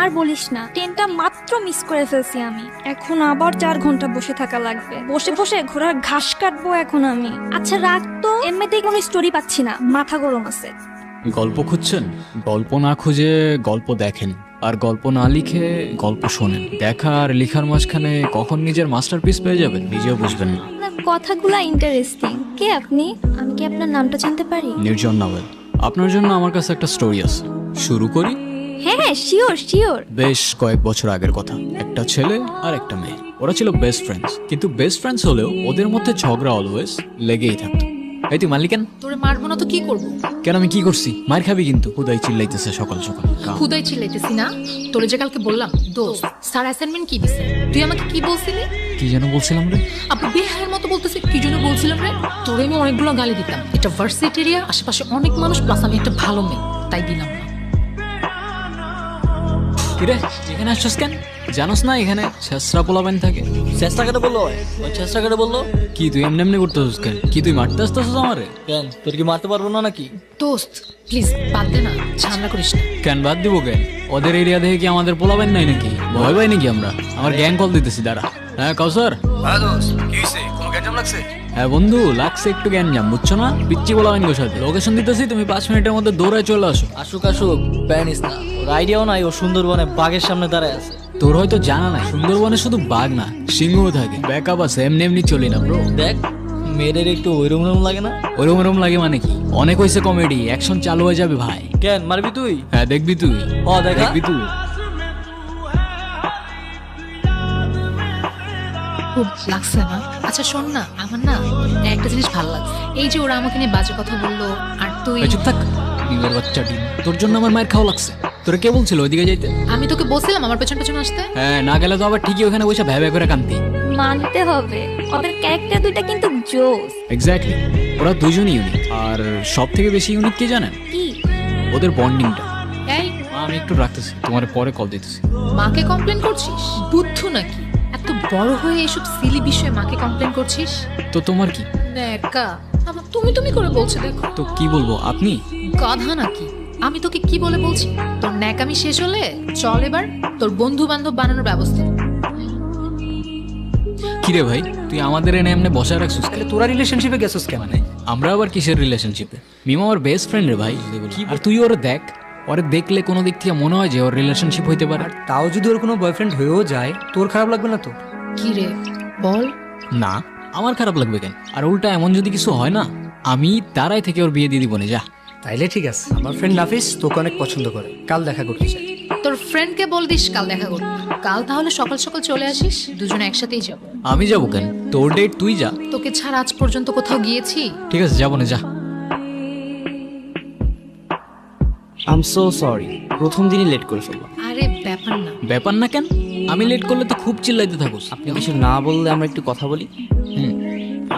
আর বলিস না, ট্রেনটা মাত্র মিস করে ফেলছি আমি। এখন আবার 4 ঘন্টা বসে থাকা লাগবে। বসে বসে ঘোড়ার ঘাস কাটবো এখন আমি। আচ্ছা রাগ তো, এমনিতেই কোনো স্টোরি পাচ্ছি না, মাথা গরম আছে। গল্প খুঁজছেন? গল্প না খুঁজে গল্প দেখেন, আর গল্প না লিখে গল্প শোনেন। দেখা আর লিখার মাঝখানে কখন নিজের মাস্টারপিস পেয়ে যাবেন নিজেও বুঝবেন না। আপনার কথাগুলা ইন্টারেস্টিং। কে আপনি? আমি কি আপনার নামটা জানতে পারি? নির্জন নাওয়েল। আপনার জন্য আমার কাছে একটা স্টোরি আছে, শুরু করি? হ্যাঁ হ্যাঁ, শিওর শিওর। বেশ কয়েক বছর আগের কথা। একটা ছেলে আর একটা মেয়ে, ওরা ছিল বেস্ট ফ্রেন্ডস। কিন্তু বেস্ট ফ্রেন্ডস হলেও ওদের মধ্যে ঝগড়া অলওয়েজ লেগেই থাকতো। এই তুই মারলি কেন? তোরে মারবো না তো কি করবো? কেন, আমি কি করছি? মার খাবি কিন্তু। হুদাই চিল্লাইতেছে সকাল সকাল। খুদাই চিল্লাইতেছি না। তোরে যে কালকে বললাম দোস্ত স্যার অ্যাসাইনমেন্ট কি দিছে, তুই আমাকে কি বলছিলি? কি যেন বলছিলাম রে? আপু বেহায়ের মতো বলতেছে কি জন্য বলছিলাম রে? তোরে আমি অনেকগুলো গালি দিতাম। এটা ভার্সিটি এরিয়া, আশেপাশে অনেক মানুষ, প্লাস আমি একটা ভালো মেয়ে, তাই দিলাম না। কিরে এখানে আসছিস কেন? জানোস না এখানে ছেসরা পোলাবেন থাকে? চেষ্টা কেটে বললো, ওই চেষ্টা কেটে বললো। কি তুই এমনি এমনি করতেছিস কেন? কি তুই মারতে আসতেছিস আমারে? কেন, তোর কি মারতে পারবো না নাকি? দোস্ত প্লিজ বাদ দে না, ঝামেলা করিস না। কেন বাদ দিব কেন? ওদের এরিয়া দেখে কি আমাদের পোলাবেন নাই নাকি? ভয় পাই নাকি আমরা? আমার গ্যাং কল দিতেছি দাঁড়া। হ্যাঁ কাউসার। হ্যাঁ বন্ধু, লাগছে একটু গ্যাঞ্জাম, বুঝছো না? পিচ্ছি পোলাবেন গো সাথে। লোকেশন দিতেছি, তুমি 5 মিনিটের মধ্যে দৌড়ায় চলে আসো। আসুক আসুক, প্যানিস না। ওর আইডিয়াও নাই ও সুন্দরবনে বাঘের সামনে দাঁড়ায় আছে। তোর হয়তো জানা নাই, সুন্দরবনে শুধু বাঘ না সিংহও থাকে। ব্যাকআপ আছে, এমনি এমনি চলি না ব্রো। দেখ মেয়েদের একটু ওইরকম লাগে না? ওরম ওরম লাগে মানে কি? অনেক হয়েছে কমেডি, অ্যাকশন চালু হয়ে যাবে ভাই। কেন মারবি তুই? হ্যাঁ দেখবি তুই। দেখা। দেখবি তুই। খুব লাগছে না? আচ্ছা শোন না, আমার না একটা জিনিস ভালো লাগছে। এই যে ওরা আমাকে নিয়ে বাজে কথা বললো, আর তুই। এই চুপ থাক, ডিমের বাচ্চা ডিম। তোর জন্য আমার মায়ের খাওয়া লাগছে। তোরা কে বলছিল ওইদিকে যাইতে? আমি তোকে বলছিলাম আমার পেছন পেছন আসতে। হ্যাঁ, না গেলে তো আবার ঠিকই ওখানে বসে ভ্যা ভ্যা করে কান্তি। মানতে হবে, ওদের ক্যারেক্টার দুইটা কিন্তু জোস। এক্স্যাক্টলি, ওরা দুজনই ইউনিক। আর সব থেকে বেশি ইউনিক কে জানেন? কি? ওদের বন্ডিংটা। এই আমি একটু রাখতেছি, তোমার পরে কল দিতেছি। মাকে কমপ্লেন করছিস? বুদ্ধ নাকি? এত বড় হয়ে এসব সিলি বিষয়ে মাকে কমপ্লেন করছিস? তো তোমার কি? নেকা আমার তুমি তুমি করে বলছে, দেখো তো কি বলবো, আপনি? গাধা নাকি? আমি তোকে কি বলে বলছি? তোর ন্যাকামি শেষ হলে চল এবার তোর বন্ধু বান্ধব বানানোর ব্যবস্থা। কিরে ভাই, তুই আমাদের এনে এমনি বসায় রাখছিস কেন? তোরা রিলেশনশিপে গেছিস কেন? আমরা আবার কিসের রিলেশনশিপে? মিমা আমার বেস্ট ফ্রেন্ড রে ভাই। আর তুই ওরে দেখ, ওরে দেখলে কোনো দিক থেকে মনে হয় যে ওর রিলেশনশিপ হইতে পারে। তাও যদি ওর কোনো বয়ফ্রেন্ড হয়েও যায়, তোর খারাপ লাগবে না তো? কি রে বল। না, আমার খারাপ লাগবে কেন? আর উল্টা এমন যদি কিছু হয় না, আমি তারাই থেকে ওর বিয়ে দিয়ে দিব না। যা। তাইলে ঠিক আছে। আমার ফ্রেন্ড নাফিস তোকে অনেক পছন্দ করে, কাল দেখা করতে চাই। তোর ফ্রেন্ডকে বল দিস কাল দেখা করতে। কাল তাহলে সকাল সকাল চলে আসিস, দুজনে একসাথেই যাব। আমি যাবো কেন? তোর ডেট তুই যা। তোকে ছাড়া আজ পর্যন্ত কোথাও গিয়েছি? ঠিক আছে, যাবো না, যা। আই এম সো সরি, প্রথম দিনই লেট করে ফেললাম। আরে ব্যাপার না। ব্যাপার না কেন? আমি লেট করলে তো খুব চিল্লাইতে থাকোস। আপনি কিছু না বললে আমরা একটু কথা বলি।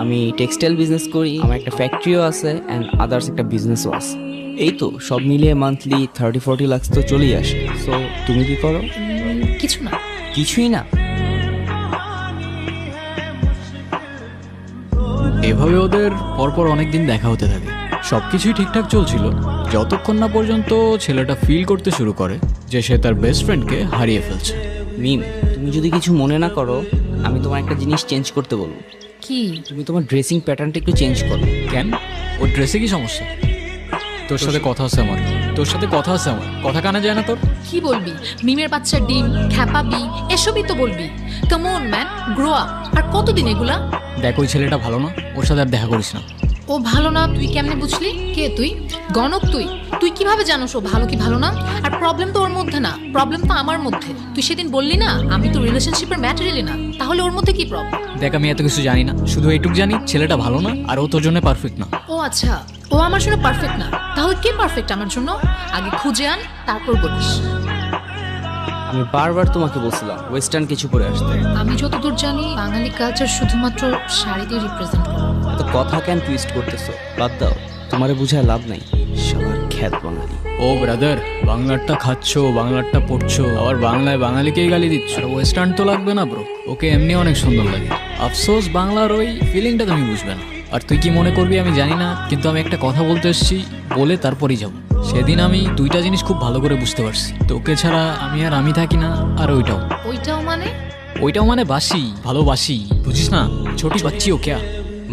আমি টেক্সটাইল বিজনেস করি, আমার একটা ফ্যাক্টরিও আছে অ্যান্ড আদার্স একটা বিজনেসও আছে। এই তো সব মিলিয়ে মান্থলি 30-40 লাখ তো চলেই আসে। সো তুমি কি করো? কিছু না। কিছুই না? এভাবে ওদের পরপর অনেকদিন দেখা হতে থাকে। সবকিছুই ঠিকঠাক চলছিল যতক্ষণ না পর্যন্ত ছেলেটা ফিল করতে শুরু করে যে সে তার বেস্ট ফ্রেন্ডকে হারিয়ে ফেলছে। মিম, তুমি যদি কিছু মনে না করো, আমি তোমার একটা জিনিস চেঞ্জ করতে বলবো। কি? তুমি তোমার ড্রেসিং প্যাটার্নটা একটু চেঞ্জ করো। কেন? ওর ড্রেসে কি সমস্যা? তোর সাথে কথা আছে আমার। কথা কানে যায় না তোর? কি বলবি? মিমের বাচ্চা ডিম, খ্যাপাবি, এসবই তো বলবি। Come on man, grow up. আর কতদিন এগুলা? দেখ, ওই ছেলেটা ভালো না, ওর সাথে আর দেখা করিস না। ও ভালো না তুই কেমনে বুঝলি? কে তুই? গণক তুই? তুই কিভাবে জানোস ও ভালো কি ভালো না? আর প্রবলেম তো ওর মধ্যে না, প্রবলেম তো আমার মধ্যে। তুই সেদিন বললি না আমি তো রিলেশনশিপের ম্যাটেরিয়ালই না, তাহলে ওর মধ্যে কি প্রবলেম? দেখ, আমি এত কিছু জানি না, শুধু এইটুকু জানি ছেলেটা ভালো না আর ও তোর জন্য পারফেক্ট না। ও আচ্ছা, ও আমার জন্য পারফেক্ট না, তাহলে কে পারফেক্ট আমার জন্য? আগে খুঁজে আন, তারপর বলিস। আমি বারবার তোমাকে বলছিলাম ওয়েস্টার্ন কিছু পরে আসতে। আমি যতদূর জানি বাঙালি কালচার শুধুমাত্র শাড়ি দিয়ে রিপ্রেজেন্ট করে। এত কথা কেন টুইস্ট করতেছো? বাদ দাও, তোমারে বুঝায় লাভ নাই। সবার খ্যাত বাঙালি। ও ব্রাদার, বাংলারটা খাচ্ছো, বাংলারটা পড়ছো, আবার বাংলায় বাঙালিকেই গালি দিচ্ছ। আর ওয়েস্টার্ন তো লাগবে না ব্রো, ওকে এমনি অনেক সুন্দর লাগে। আফসোস বাংলার ওই ফিলিংটা তুমি বুঝবে না। আর তুই কি মনে করবি আমি জানি না, কিন্তু আমি একটা কথা বলতে এসেছি, বলে তারপরই যাবো। সেদিন আমি দুইটা জিনিস খুব ভালো করে বুঝতে পারছি, তোকে ছাড়া আমি থাকি না, আর ওইটাও মানে? ওইটাও মানে বাসি, ভালোবাসি, বুঝিস না? ছোটি বাচ্চি ও ক্যা?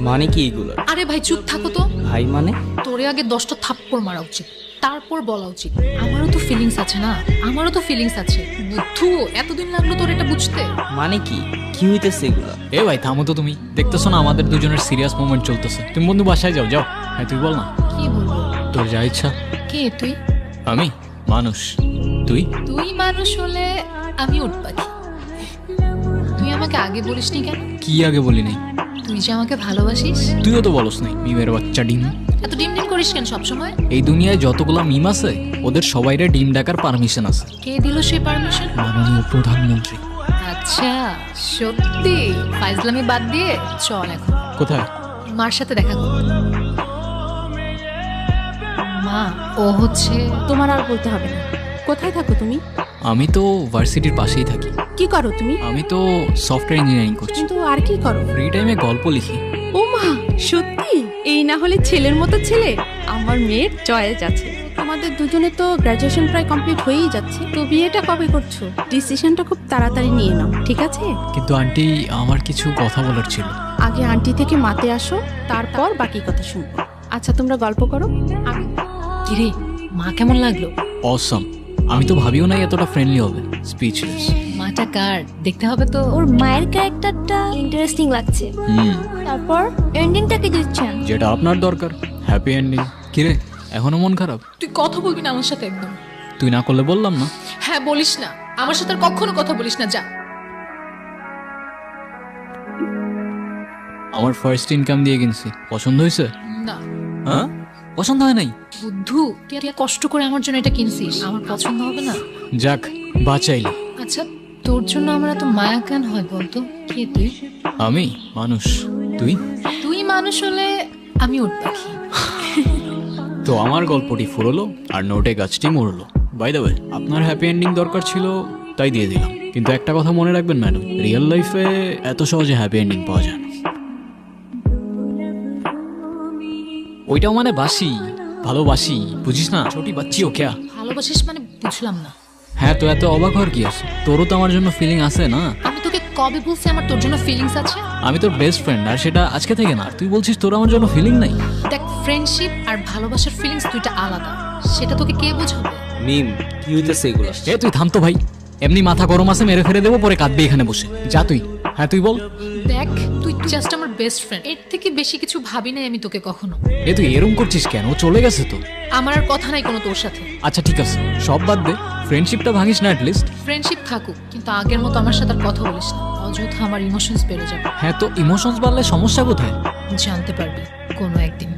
মানে কি এগুলো? আরে ভাই চুপ থাকো তো। ভাই মানে? তোরে আগে 10টা থাপ্পড় মারা উচিত, তারপর বলা উচিত। আমারও তো ফিলিংস আছে না, আমারও তো ফিলিংস আছে। বুদ্ধু, এতদিন লাগলো তোর এটা বুঝতে? মানে কি কি হইতেছে এগুলো? এ ভাই থামো তো, তুমি দেখতেছো না আমাদের দুজনের সিরিয়াস মোমেন্ট চলতেছে? তুমি বন্ধু বাসায় যাও যাও। হ্যাঁ তুই বল না, কি বলবো? তোর যা ইচ্ছা। কে তুই? আমি মানুষ, তুই? তুই মানুষ হলে আমি উট পাখি। তুই আমাকে আগে বলিসনি কেন? কি আগে বলি নাই? তুই যে আমাকে ভালোবাসিস। তুইও তো বলস নাই, মিমের বাচ্চা ডিম। এত ডিম ডিম করিস কেন সবসময়? এই দুনিয়ায় যতগুলা মিম আছে ওদের সবাইরে ডিম ডাকার পারমিশন আছে কে দিল সেই পারমিশন? মাননীয় প্রধানমন্ত্রী। আচ্ছা, সত্যি? ফাইজলামি বাদ দিয়ে চল এখন কোথায়? মার সাথে দেখা কর। মা, ও হচ্ছে তোমার আর বলতে হবে না। কোথায় থাকো তুমি? আমি তো ভার্সিটির পাশেই থাকি। কি করো তুমি? আমি তো সফটওয়্যার ইঞ্জিনিয়ারিং করছি। কিন্তু আর কি করো? ফ্রি টাইমে গল্প লিখি। ও মা, সত্যি? এই না হলে ছেলের মতো ছেলে। আমার মেয়ের চয়েস আছে। আমাদের দুজনে তো গ্র্যাজুয়েশন প্রায় কমপ্লিট হয়েই যাচ্ছে, তো বিয়েটা কবে করছো? ডিসিশনটা খুব তাড়াতাড়ি নিয়ে নাও, ঠিক আছে? কিন্তু আন্টি, আমার কিছু কথা বলার ছিল। আগে আন্টি থেকে মাতে আসো, তারপর বাকি কথা শুনবো। আচ্ছা তোমরা গল্প করো। আমি কিরে, মা কেমন লাগলো? অসম। আমি তো ভাবিও নাই এতটা ফ্রেন্ডলি হবে। স্পিচলেস। মাটা কার দেখতে হবে তো। ওর মায়ের ক্যারেক্টারটা ইন্টারেস্টিং লাগছে। তারপর এন্ডিংটা কি দিচ্ছেন? যেটা আপনার দরকার, হ্যাপি এন্ডিং। কিরে, এখনো মন খারাপ? তুই কথা বলবি না আমার সাথে একদম। তুই না করলে বললাম না। হ্যাঁ বলিস না, আমার সাথে আর কখনো কথা বলিস না, যা। আমার ফার্স্ট ইনকাম দিয়ে কিনছি, পছন্দ হয়েছে? না। হ্যাঁ, পছন্দ হয় নাই? বুদ্ধু, তুই এত কষ্ট করে আমার জন্য এটা কিনছিস, আমার পছন্দ হবে না? যাক, বাঁচাইলি। আচ্ছা, তোর জন্য আমার এত মায়া কেন হয় বলতো? কে তুই? আমি মানুষ, তুই? তুই মানুষ হলে আমি উট পাখি। তো আমার গল্পটি ফুরলো আর নোটে গাছটি মরলো। বাই দ্য ওয়ে, আপনার হ্যাপি এন্ডিং দরকার ছিল তাই দিয়ে দিলাম। কিন্তু একটা কথা মনে রাখবেন ম্যাডাম, রিয়েল লাইফে এত সহজে হ্যাপি এন্ডিং পাওয়া যায় না। ওইটাও মানে বাসি, ভালোবাসি, বুঝিস না? ছোটি বাচ্চি ও ক্যা? ভালোবাসিস মানে বুঝলাম না। হ্যাঁ, তো এত অবাক হওয়ার কি আছে? তোরও তো আমার জন্য ফিলিং আছে না? আমি তোকে কবে বলছি আমার তোর জন্য ফিলিংস আছে? আমি তোর বেস্ট ফ্রেন্ড, আর সেটা আজকে থেকে না। তুই বলছিস তোর আমার জন্য ফিলিং নাই? দেখ, ফ্রেন্ডশিপ আর ভালোবাসার ফিলিংস দুইটা আলাদা, সেটা তোকে কে বোঝাবে? মিম, কি হইতেছে এগুলো? এ তুই থাম তো ভাই, এমনি মাথা গরম আছে, মেরে ফেলে দেবো, পরে কাঁদবি এখানে বসে। যা তুই। হ্যাঁ তুই বল। দেখ, তুই জাস্ট আমার বেস্ট ফ্রেন্ড, এর থেকে বেশি কিছু ভাবি নাই আমি তোকে কখনো। এ তুই এরম করছিস কেন? ও চলে গেছে তো। আমার আর কথা নাই কোনো তোর সাথে। আচ্ছা ঠিক আছে, সব বাদ দে, ফ্রেন্ডশিপটা ভাঙিস না অ্যাটলিস্ট। ফ্রেন্ডশিপ থাকুক, কিন্তু আগের মতো আমার সাথে আর কথা বলিস না, অযথা আমার ইমোশনস বেড়ে যাবে। হ্যাঁ, তো ইমোশনস বাড়লে সমস্যা কোথায়? জানতে পারবি কোনো একদিন।